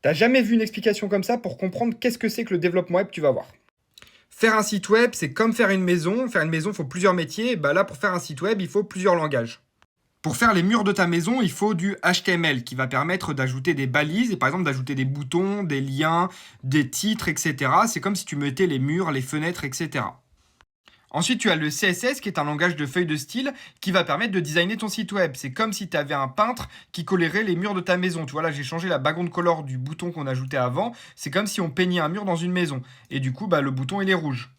T'as jamais vu une explication comme ça pour comprendre qu'est-ce que c'est que le développement web, tu vas voir. Faire un site web, c'est comme faire une maison. Faire une maison, il faut plusieurs métiers. Bah là, pour faire un site web, il faut plusieurs langages. Pour faire les murs de ta maison, il faut du HTML qui va permettre d'ajouter des balises et par exemple d'ajouter des boutons, des liens, des titres, etc. C'est comme si tu mettais les murs, les fenêtres, etc. Ensuite, tu as le CSS qui est un langage de feuille de style qui va permettre de designer ton site web. C'est comme si tu avais un peintre qui colorerait les murs de ta maison. Tu vois, là, j'ai changé la background color du bouton qu'on ajoutait avant. C'est comme si on peignait un mur dans une maison. Et du coup, bah, le bouton, il est rouge.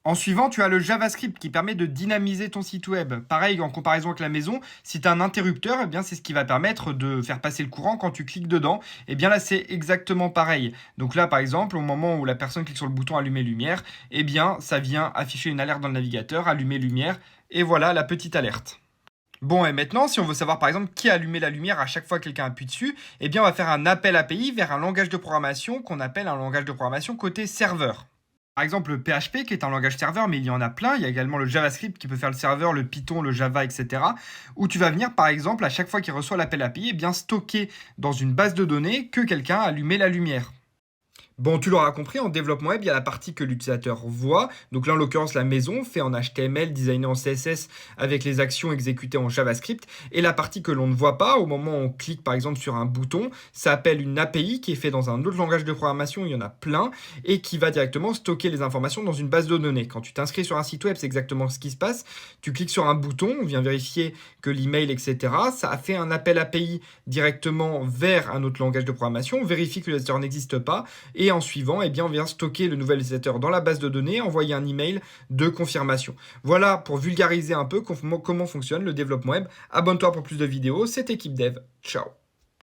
En suivant, tu as le JavaScript qui permet de dynamiser ton site web. Pareil, en comparaison avec la maison, si tu as un interrupteur, eh bien, c'est ce qui va permettre de faire passer le courant quand tu cliques dedans. Et bien là, c'est exactement pareil. Donc là, par exemple, au moment où la personne clique sur le bouton allumer lumière, eh bien, ça vient afficher une alerte dans le navigateur, allumer lumière, et voilà la petite alerte. Bon, et maintenant, si on veut savoir par exemple qui a allumé la lumière à chaque fois que quelqu'un appuie dessus, eh bien, on va faire un appel API vers un langage de programmation qu'on appelle un langage de programmation côté serveur. Par exemple, le PHP qui est un langage serveur, mais il y en a plein. Il y a également le JavaScript qui peut faire le serveur, le Python, le Java, etc. Où tu vas venir, par exemple, à chaque fois qu'il reçoit l'appel API, eh bien stocker dans une base de données que quelqu'un a allumé la lumière. Bon, tu l'auras compris, en développement web, il y a la partie que l'utilisateur voit. Donc là, en l'occurrence, la maison, fait en HTML, designé en CSS, avec les actions exécutées en JavaScript. Et la partie que l'on ne voit pas, au moment où on clique par exemple sur un bouton, ça appelle une API qui est faite dans un autre langage de programmation, il y en a plein, et qui va directement stocker les informations dans une base de données. Quand tu t'inscris sur un site web, c'est exactement ce qui se passe. Tu cliques sur un bouton, on vient vérifier que l'email, etc., ça a fait un appel API directement vers un autre langage de programmation, on vérifie que l'utilisateur n'existe pas, et en suivant, eh bien, on vient stocker le nouvel utilisateur dans la base de données, envoyer un email de confirmation. Voilà pour vulgariser un peu comment fonctionne le développement web. Abonne-toi pour plus de vidéos. C'était Équipe Dev. Ciao.